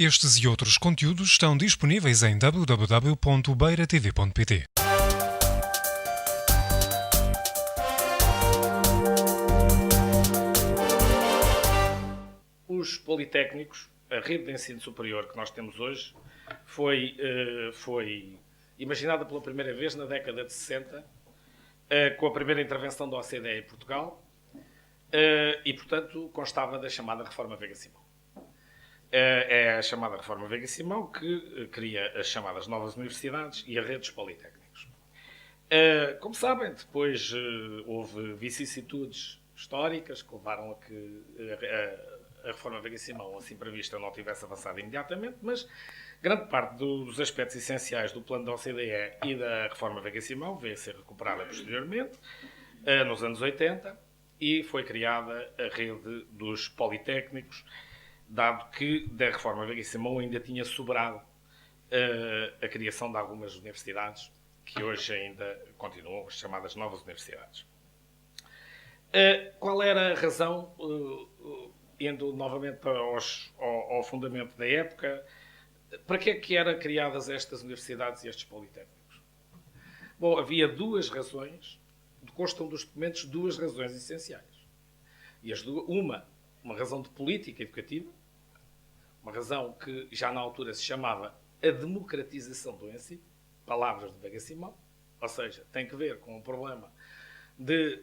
Estes e outros conteúdos estão disponíveis em www.beiratv.pt. Os politécnicos, a rede de ensino superior que nós temos hoje, foi imaginada pela primeira vez na década de 60, com a primeira intervenção da OCDE em Portugal, e, portanto, constava da chamada Reforma Veiga-Simão. É a chamada Reforma Veiga-Simão que cria as chamadas novas universidades e a rede dos politécnicos. Como sabem, depois houve vicissitudes históricas que levaram a que a Reforma Veiga-Simão, assim prevista, não tivesse avançado imediatamente, mas grande parte dos aspectos essenciais do plano da OCDE e da Reforma Veiga-Simão veio a ser recuperada posteriormente, nos anos 80, e foi criada a rede dos politécnicos, dado que da Reforma Veiga-Simão ainda tinha sobrado a criação de algumas universidades que hoje ainda continuam, as chamadas novas universidades. Qual era a razão, indo novamente ao fundamento da época, para que é que eram criadas estas universidades e estes politécnicos? Bom, havia duas razões, constam dos documentos duas razões essenciais. E uma razão de política educativa, uma razão que já na altura se chamava a democratização do ensino, palavras de Veiga-Simão, ou seja, tem que ver com o problema de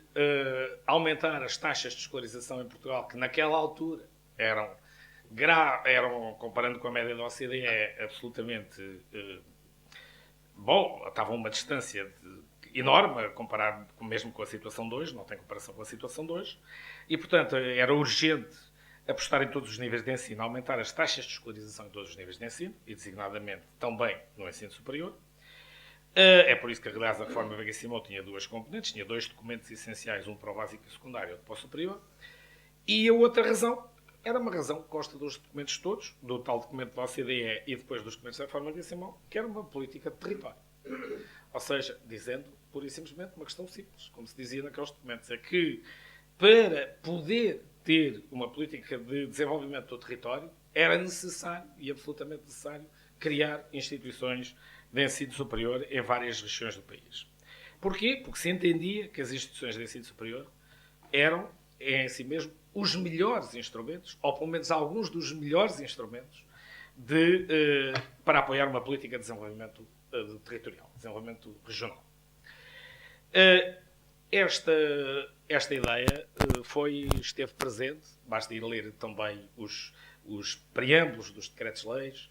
aumentar as taxas de escolarização em Portugal, que naquela altura eram, comparando com a média da OCDE, absolutamente estavam a uma distância enorme, comparado mesmo com a situação de hoje, não tem comparação com a situação de hoje, e, portanto, era urgente apostar em todos os níveis de ensino, aumentar as taxas de escolarização em todos os níveis de ensino, e designadamente também no ensino superior. É por isso que, aliás, a Reforma Veiga-Simão tinha duas componentes, tinha dois documentos essenciais, um para o básico e o secundário, outro para o superior. E a outra razão era uma razão que consta dos documentos todos, do tal documento da OCDE e depois dos documentos da Reforma Veiga-Simão, que era uma política de território. Ou seja, dizendo, pura e simplesmente, uma questão simples, como se dizia naqueles documentos, é que para poder ter uma política de desenvolvimento do território, era necessário, e absolutamente necessário, criar instituições de ensino superior em várias regiões do país. Porquê? Porque se entendia que as instituições de ensino superior eram, em si mesmo, os melhores instrumentos, ou pelo menos alguns dos melhores instrumentos, para apoiar uma política de desenvolvimento territorial, desenvolvimento regional. Esta ideia esteve presente, basta ir ler também os preâmbulos dos decretos-leis,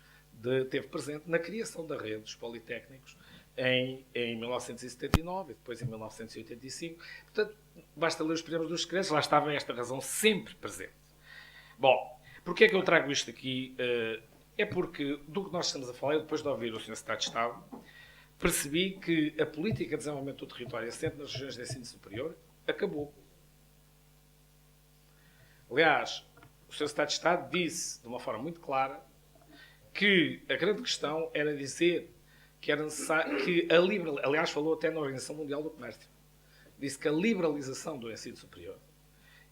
esteve presente na criação da rede dos politécnicos em 1979 e depois em 1985. Portanto, basta ler os preâmbulos dos decretos, lá estava esta razão sempre presente. Bom, porquê é que eu trago isto aqui? É porque, do que nós estamos a falar, depois de ouvir o Sr. Secretário de Estado, percebi que a política de desenvolvimento do território assente nas regiões de ensino superior acabou. Aliás, o Sr. Secretário de Estado disse, de uma forma muito clara, que a grande questão era dizer que era necessário que aliás, falou até na Organização Mundial do Comércio, disse que a liberalização do ensino superior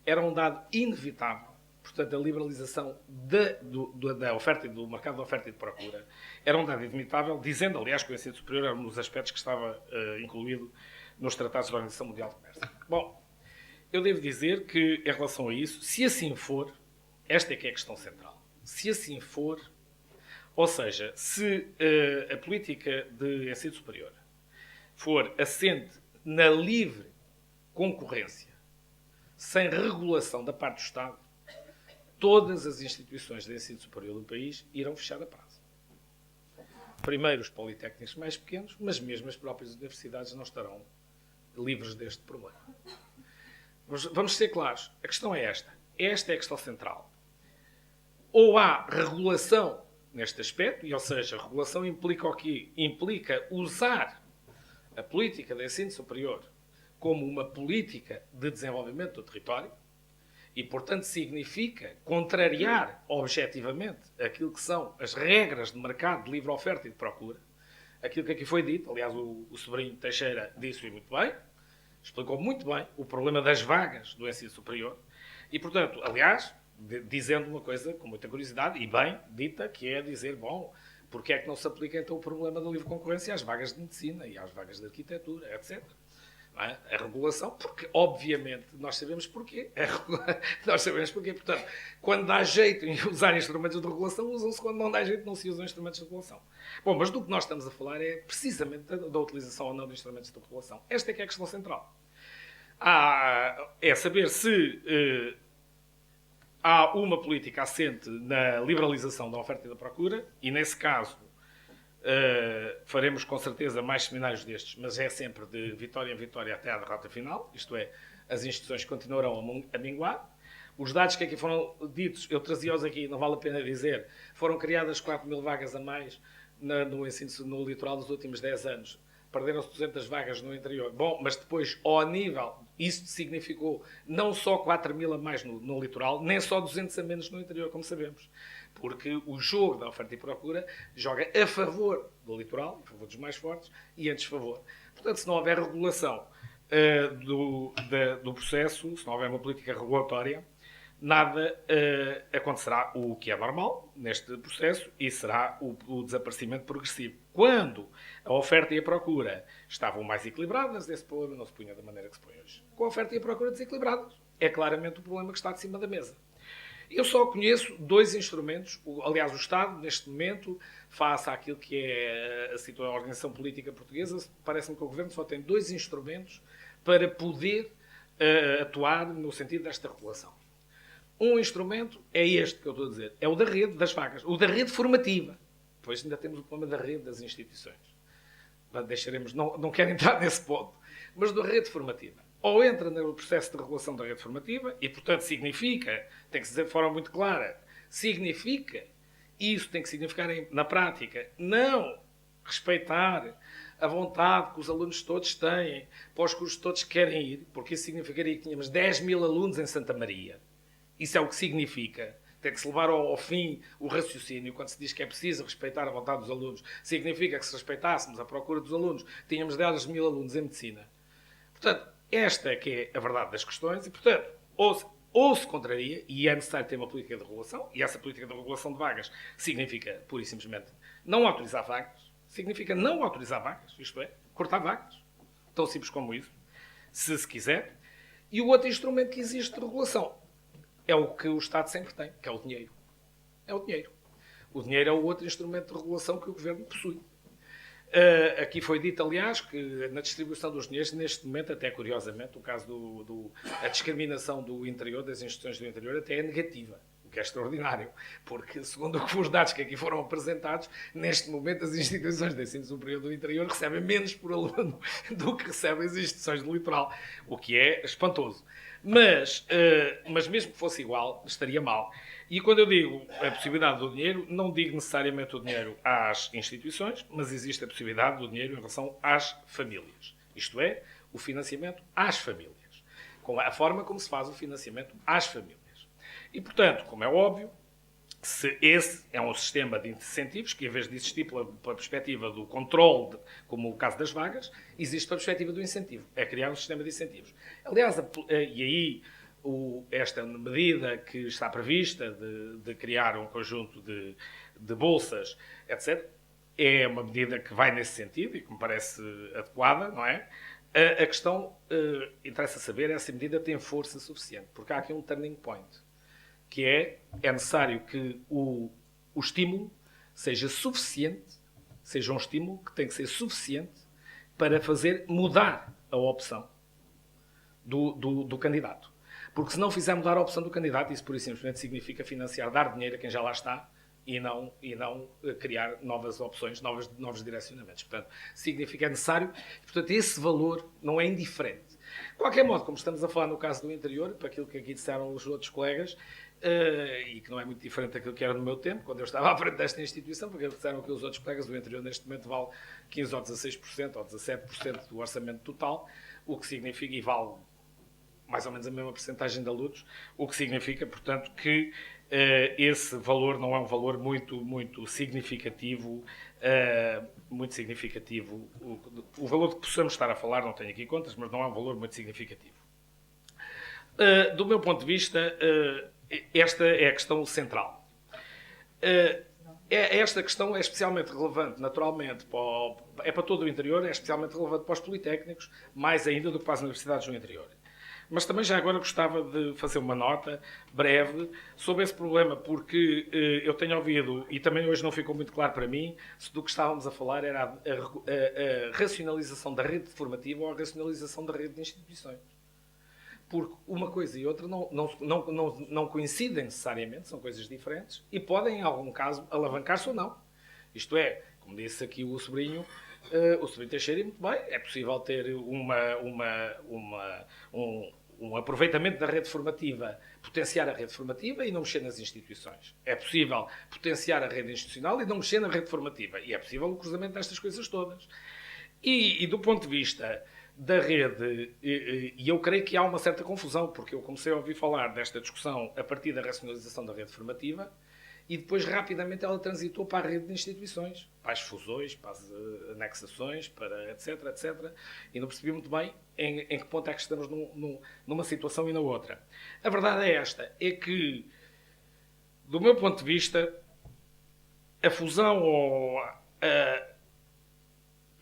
era um dado inevitável. Portanto, a liberalização da oferta, do mercado de oferta e de procura era um dado inevitável, dizendo, aliás, que o ensino superior era um dos aspectos que estava incluído nos tratados da Organização Mundial do Comércio. Bom, eu devo dizer que, em relação a isso, se assim for, esta é que é a questão central. Se assim for, ou seja, se a política de ensino superior for assente na livre concorrência, sem regulação da parte do Estado, todas as instituições de ensino superior do país irão fechar a prazo. Primeiro os politécnicos mais pequenos, mas mesmo as próprias universidades não estarão livres deste problema. Vamos ser claros, a questão é esta. Esta é a questão central. Ou há regulação neste aspecto, ou seja, a regulação implica o quê? Implica usar a política de ensino superior como uma política de desenvolvimento do território, e, portanto, significa contrariar objetivamente aquilo que são as regras de mercado de livre oferta e de procura. Aquilo que aqui foi dito, aliás, o sobrinho Teixeira disse-o muito bem, explicou muito bem o problema das vagas do ensino superior. E, portanto, aliás, dizendo uma coisa com muita curiosidade, e bem dita, que é dizer, bom, porque é que não se aplica então o problema da livre concorrência às vagas de medicina e às vagas de arquitetura, etc. Não é? A regulação, porque obviamente nós sabemos porquê. Nós sabemos porquê. Portanto, quando dá jeito em usar instrumentos de regulação, usam-se. Quando não dá jeito, não se usam instrumentos de regulação. Bom, mas do que nós estamos a falar é precisamente da utilização ou não de instrumentos de regulação. Esta é que é a questão central. É saber se há uma política assente na liberalização da oferta e da procura, e nesse caso faremos com certeza mais seminários destes, mas é sempre de vitória em vitória até à derrota final, isto é, as instituições continuarão a minguar. Os dados que aqui foram ditos, eu trazia-os aqui, não vale a pena dizer, foram criadas 4.000 vagas a mais no ensino no litoral nos últimos 10 anos. Perderam-se 200 vagas no interior. Bom, mas depois, ao nível, isso significou não só 4.000 a mais no litoral, nem só 200 a menos no interior, como sabemos. Porque o jogo da oferta e procura joga a favor do litoral, a favor dos mais fortes, e a desfavor. Portanto, se não houver regulação do processo, se não houver uma política regulatória, nada acontecerá o que é normal neste processo e será o desaparecimento progressivo. Quando a oferta e a procura estavam mais equilibradas, esse problema não se punha da maneira que se põe hoje. Com a oferta e a procura desequilibradas, é claramente o problema que está de cima da mesa. Eu só conheço 2 instrumentos, aliás, o Estado, neste momento, face àquilo que é a organização política portuguesa, parece-me que o Governo só tem 2 instrumentos para poder atuar no sentido desta regulação. Um instrumento é este que eu estou a dizer, é o da rede das vagas, o da rede formativa. Depois ainda temos o problema da rede das instituições. Deixaremos, não quero entrar nesse ponto, mas da rede formativa. Ou entra no processo de regulação da rede formativa, e portanto significa, tem que se dizer de forma muito clara, significa, isso tem que significar na prática, não respeitar a vontade que os alunos todos têm, para os cursos todos querem ir, porque isso significaria que tínhamos 10.000 alunos em Santa Maria. Isso é o que significa. Tem que se levar ao fim o raciocínio quando se diz que é preciso respeitar a vontade dos alunos. Significa que se respeitássemos a procura dos alunos, tínhamos 10.000 alunos em medicina. Portanto, esta é que é a verdade das questões e, portanto, ou se contraria, e é necessário ter uma política de regulação, e essa política de regulação de vagas significa, pura e simplesmente, não autorizar vagas, significa não autorizar vagas, isto é, cortar vagas. Tão simples como isso, se quiser. E o outro instrumento que existe de regulação é o que o Estado sempre tem, que é o dinheiro. É o dinheiro. O dinheiro é o outro instrumento de regulação que o Governo possui. Aqui foi dito, aliás, que na distribuição dos dinheiros, neste momento, até curiosamente, o caso a discriminação do interior, das instituições do interior, até é negativa, o que é extraordinário, porque, segundo os dados que aqui foram apresentados, neste momento as instituições de ensino superior do interior recebem menos por aluno do que recebem as instituições do litoral, o que é espantoso. Mas mesmo que fosse igual, estaria mal. E quando eu digo a possibilidade do dinheiro, não digo necessariamente o dinheiro às instituições, mas existe a possibilidade do dinheiro em relação às famílias. Isto é, o financiamento às famílias. Com a forma como se faz o financiamento às famílias. E, portanto, como é óbvio, se esse é um sistema de incentivos, que em vez de existir pela perspectiva do controle, como o caso das vagas, existe pela perspectiva do incentivo. É criar um sistema de incentivos. Aliás, e aí esta medida que está prevista de criar um conjunto de bolsas, etc., é uma medida que vai nesse sentido e que me parece adequada, não é? A questão, interessa saber, essa medida tem força suficiente, porque há aqui um turning point, que é necessário que o estímulo seja suficiente, seja um estímulo que tem que ser suficiente para fazer mudar a opção do candidato. Porque se não fizer mudar a opção do candidato, isso pura e simplesmente significa financiar, dar dinheiro a quem já lá está e não criar novas opções, novos direcionamentos. Portanto, significa necessário. Portanto, esse valor não é indiferente. De qualquer modo, como estamos a falar no caso do interior, para aquilo que aqui disseram os outros colegas, e que não é muito diferente daquilo que era no meu tempo, quando eu estava à frente desta instituição, porque disseram que os outros colegas do interior neste momento vale 15% ou 16% ou 17% do orçamento total, o que significa, e vale mais ou menos a mesma percentagem de alunos, o que significa, portanto, que esse valor não é um valor muito significativo, o valor de que possamos estar a falar, não tenho aqui contas, mas não é um valor muito significativo. Do meu ponto de vista, esta é a questão central. Esta questão é especialmente relevante, naturalmente, para todo o interior, é especialmente relevante para os politécnicos, mais ainda do que para as universidades no interior. Mas também já agora gostava de fazer uma nota breve sobre esse problema, porque eu tenho ouvido, e também hoje não ficou muito claro para mim, se do que estávamos a falar era a racionalização da rede formativa ou a racionalização da rede de instituições. Porque uma coisa e outra não coincidem necessariamente, são coisas diferentes e podem, em algum caso, alavancar-se ou não. Isto é, como disse aqui o sobrinho Teixeira, muito bem, é possível ter um aproveitamento da rede formativa, potenciar a rede formativa e não mexer nas instituições. É possível potenciar a rede institucional e não mexer na rede formativa. E é possível o cruzamento destas coisas todas. E do ponto de vista da rede, e eu creio que há uma certa confusão, porque eu comecei a ouvir falar desta discussão a partir da racionalização da rede formativa e depois rapidamente ela transitou para a rede de instituições, para as fusões, para as anexações, para etc, etc. E não percebi muito bem em que ponto é que estamos numa situação e na outra. A verdade é esta, é que, do meu ponto de vista, a fusão ou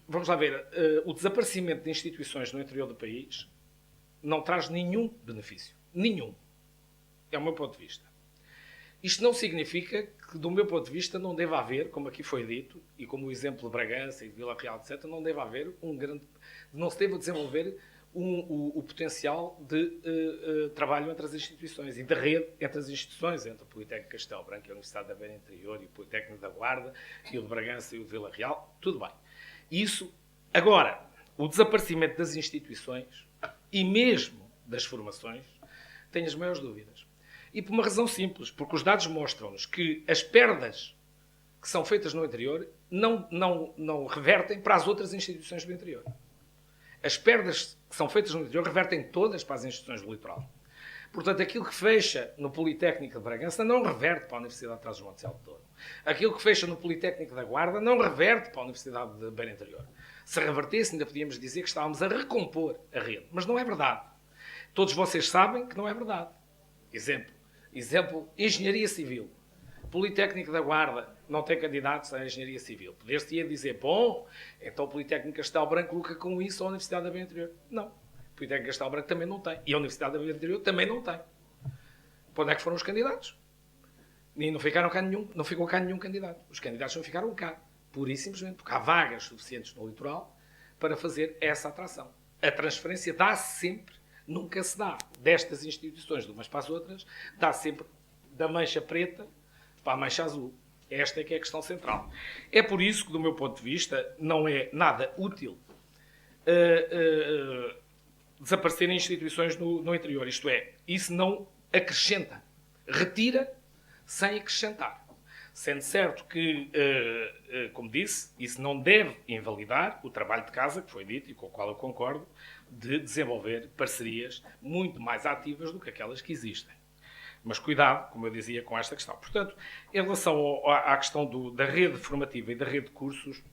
vamos lá ver, o desaparecimento de instituições no interior do país não traz nenhum benefício. Nenhum. É o meu ponto de vista. Isto não significa que, do meu ponto de vista, não deva haver, como aqui foi dito, e como o exemplo de Bragança e de Vila Real, etc., não deva haver não se deva desenvolver o potencial de trabalho entre as instituições e de rede entre as instituições, entre o Politécnico de Castelo Branco e a Universidade da Beira Interior e o Politécnico da Guarda e o de Bragança e o de Vila Real, tudo bem. Isso, agora, o desaparecimento das instituições e mesmo das formações, tenho as maiores dúvidas. E por uma razão simples, porque os dados mostram-nos que as perdas que são feitas no interior não revertem para as outras instituições do interior. As perdas que são feitas no interior revertem todas para as instituições do litoral. Portanto, aquilo que fecha no Politécnico de Bragança não reverte para a Universidade de Trás-os-Montes e Alto Douro. Aquilo que fecha no Politécnico da Guarda não reverte para a Universidade de Beira Interior. Se revertesse, ainda podíamos dizer que estávamos a recompor a rede. Mas não é verdade. Todos vocês sabem que não é verdade. Exemplo, Engenharia Civil. Politécnico da Guarda não tem candidatos à Engenharia Civil. Poder-se-ia dizer, bom, então o Politécnico Castelo Branco lucra com isso a Universidade da Beira Interior. Não. O Politécnico Castelo Branco também não tem. E a Universidade da Beira Interior também não tem. Para onde é que foram os candidatos? E não ficou cá nenhum candidato. Os candidatos não ficaram cá. Pura e simplesmente porque há vagas suficientes no litoral para fazer essa atração. A transferência dá-se sempre, nunca se dá destas instituições de umas para as outras, dá sempre da mancha preta para a mancha azul. Esta é que é a questão central. É por isso que, do meu ponto de vista, não é nada útil desaparecerem instituições no interior. Isto é, isso não acrescenta. Retira sem acrescentar. Sendo certo que, como disse, isso não deve invalidar o trabalho de casa, que foi dito e com o qual eu concordo, de desenvolver parcerias muito mais ativas do que aquelas que existem. Mas cuidado, como eu dizia, com esta questão. Portanto, em relação à questão da rede formativa e da rede de cursos,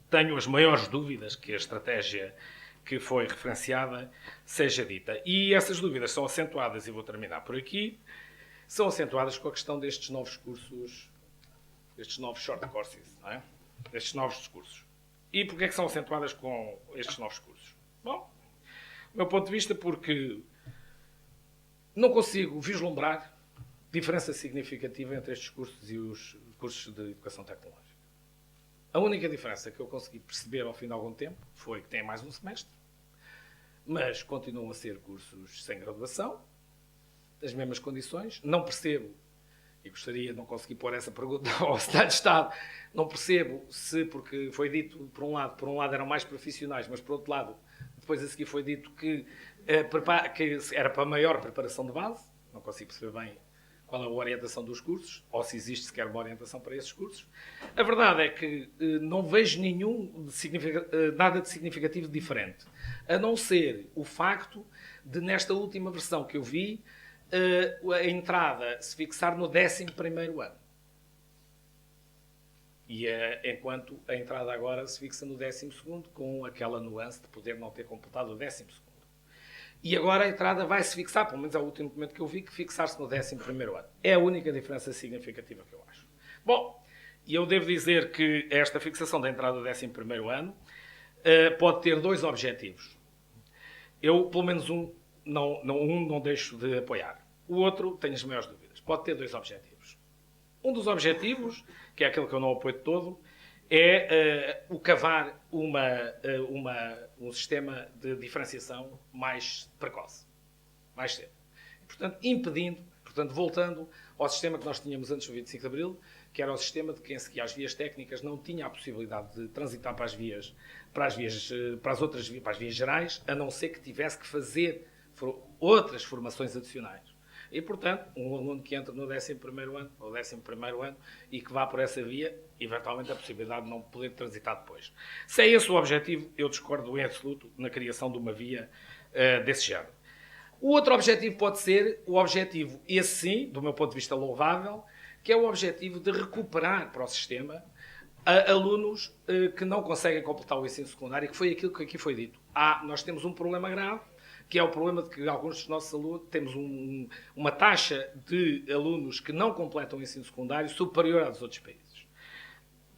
tenho as maiores dúvidas que a estratégia que foi referenciada seja dita. E essas dúvidas são acentuadas, e vou terminar por aqui, são acentuadas com a questão destes novos cursos, destes novos short courses, não é? Destes novos discursos. E porquê é que são acentuadas com estes novos cursos? Bom, do meu ponto de vista, porque não consigo vislumbrar diferença significativa entre estes cursos e os cursos de educação tecnológica. A única diferença que eu consegui perceber ao fim de algum tempo foi que têm mais um semestre, mas continuam a ser cursos sem graduação, das mesmas condições. Não percebo, e gostaria de não conseguir pôr essa pergunta ao Estado de Estado, não percebo se, porque foi dito, por um lado eram mais profissionais, mas por outro lado, depois a seguir foi dito que era para maior preparação de base, não consigo perceber bem qual é a orientação dos cursos, ou se existe sequer uma orientação para esses cursos. A verdade é que não vejo nada de significativo diferente, a não ser o facto de, nesta última versão que eu vi, a entrada se fixar no 11º ano. E enquanto a entrada agora se fixa no 12º, com aquela nuance de poder não ter completado o 12º. E agora a entrada vai-se fixar, pelo menos é o último documento que eu vi, que fixar-se no 11º ano. É a única diferença significativa que eu acho. Bom, e eu devo dizer que esta fixação da entrada do 11º ano pode ter dois objetivos. Eu, pelo menos não deixo de apoiar. O outro, tenho as maiores dúvidas. Pode ter dois objetivos. Um dos objetivos, que é aquele que eu não apoio de todo, é o cavar um sistema de diferenciação mais precoce, mais cedo. Portanto, voltando ao sistema que nós tínhamos antes do 25 de Abril, que era o sistema de quem seguia as vias técnicas não tinha a possibilidade de transitar para as vias gerais, a não ser que tivesse que fazer outras formações adicionais. E, portanto, um aluno que entra no 11º ano, ou 11º ano, e que vá por essa via, eventualmente a possibilidade de não poder transitar depois. Se é esse o objetivo, eu discordo em absoluto na criação de uma via desse género. O outro objetivo pode ser o objetivo, esse sim, do meu ponto de vista louvável, que é o objetivo de recuperar para o sistema alunos que não conseguem completar o ensino secundário, que foi aquilo que aqui foi dito. Nós temos um problema grave, que é o problema de que alguns dos nossos alunos temos uma taxa de alunos que não completam o ensino secundário superior à dos outros países.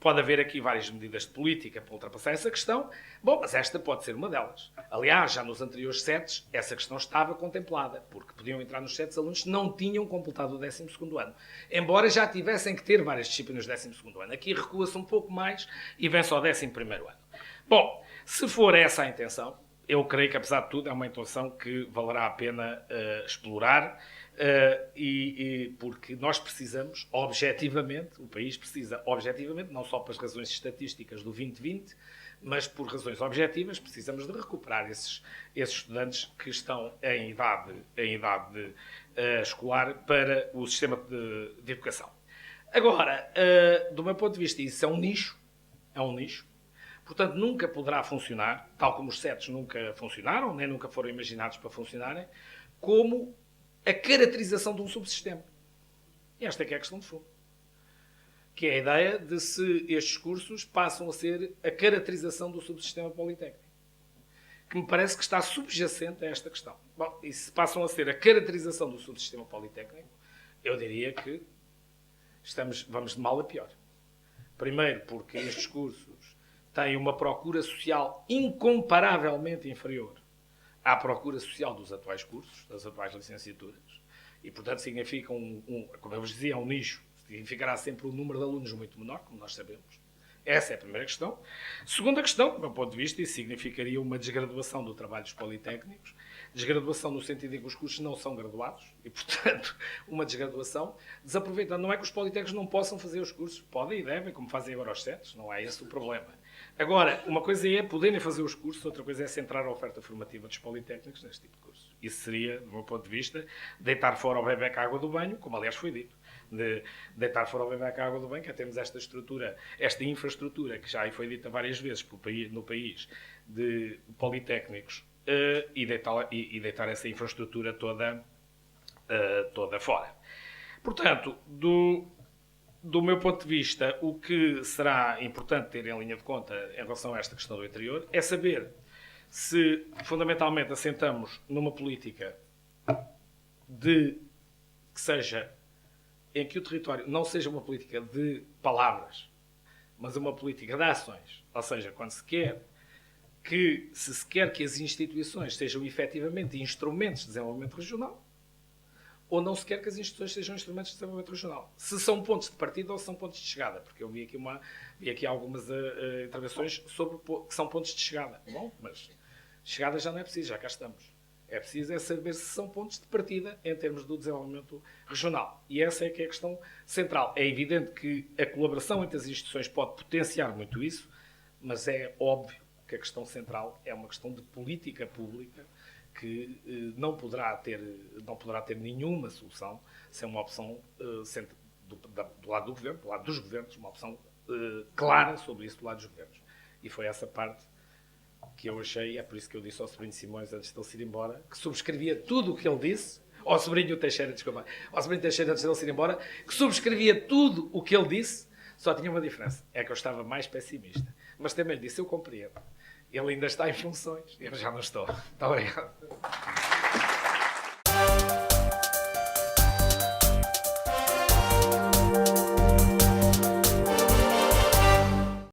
Pode haver aqui várias medidas de política para ultrapassar essa questão. Bom, mas esta pode ser uma delas. Aliás, já nos anteriores setes, essa questão estava contemplada, porque podiam entrar nos setes alunos que não tinham completado o 12º ano. Embora já tivessem que ter várias disciplinas do 12º ano. Aqui recua-se um pouco mais e vem-se ao 11º ano. Bom, se for essa a intenção, eu creio que, apesar de tudo, é uma intenção que valerá a pena explorar, porque nós precisamos, objetivamente, o país precisa, objetivamente, não só pelas razões estatísticas do 2020, mas por razões objetivas, precisamos de recuperar esses estudantes que estão em idade escolar para o sistema de educação. Agora, do meu ponto de vista, isso é um nicho, portanto, nunca poderá funcionar, tal como os setes nunca funcionaram, nem nunca foram imaginados para funcionarem, como a caracterização de um subsistema. E esta é que é a questão de fundo. Que é a ideia de se estes cursos passam a ser a caracterização do subsistema politécnico. Que me parece que está subjacente a esta questão. Bom, e se passam a ser a caracterização do subsistema politécnico, eu diria que vamos de mal a pior. Primeiro, porque estes cursos têm uma procura social incomparavelmente inferior à procura social dos atuais cursos, das atuais licenciaturas, e, portanto, significa como eu vos dizia, um nicho. Significará sempre um número de alunos muito menor, como nós sabemos. Essa é a primeira questão. Segunda questão, do meu ponto de vista, isso significaria uma desgraduação do trabalho dos politécnicos, desgraduação no sentido em que os cursos não são graduados, e, portanto, uma desgraduação, desaproveitando. Não é que os politécnicos não possam fazer os cursos, podem e devem, como fazem agora os setes, não é esse o problema. Agora, uma coisa é poderem fazer os cursos, outra coisa é centrar a oferta formativa dos politécnicos neste tipo de curso. Isso seria, do meu ponto de vista, deitar fora o bebé com a água do banho, como aliás foi dito. De deitar fora o bebé com a água do banho, que é termos esta estrutura, esta infraestrutura, que já foi dita várias vezes no país, de politécnicos, e deitar essa infraestrutura toda fora. Portanto, do meu ponto de vista, o que será importante ter em linha de conta em relação a esta questão do interior é saber se, fundamentalmente, assentamos numa política em que o território não seja uma política de palavras, mas uma política de ações. Ou seja, quando se quer que as instituições sejam efetivamente instrumentos de desenvolvimento regional, ou não se quer que as instituições sejam instrumentos de desenvolvimento regional. Se são pontos de partida ou se são pontos de chegada. Porque eu vi aqui algumas intervenções sobre que são pontos de chegada. Bom, mas chegada já não é preciso, já cá estamos. É preciso saber se são pontos de partida em termos do desenvolvimento regional. E essa é que é a questão central. É evidente que a colaboração entre as instituições pode potenciar muito isso, mas é óbvio que a questão central é uma questão de política pública que não poderá ter nenhuma solução sem uma opção do lado do governo, do lado dos governos, uma opção clara sobre isso do lado dos governos. E foi essa parte que eu achei, é por isso que eu disse ao sobrinho Simões, antes de ele se ir embora, que subscrevia tudo o que ele disse, ao sobrinho Teixeira, desculpa, ao sobrinho Teixeira, antes de ele se ir embora, que subscrevia tudo o que ele disse, só tinha uma diferença, é que eu estava mais pessimista. Mas também lhe disse, eu compreendo. Ele ainda está em funções, eu já não estou. Muito obrigado.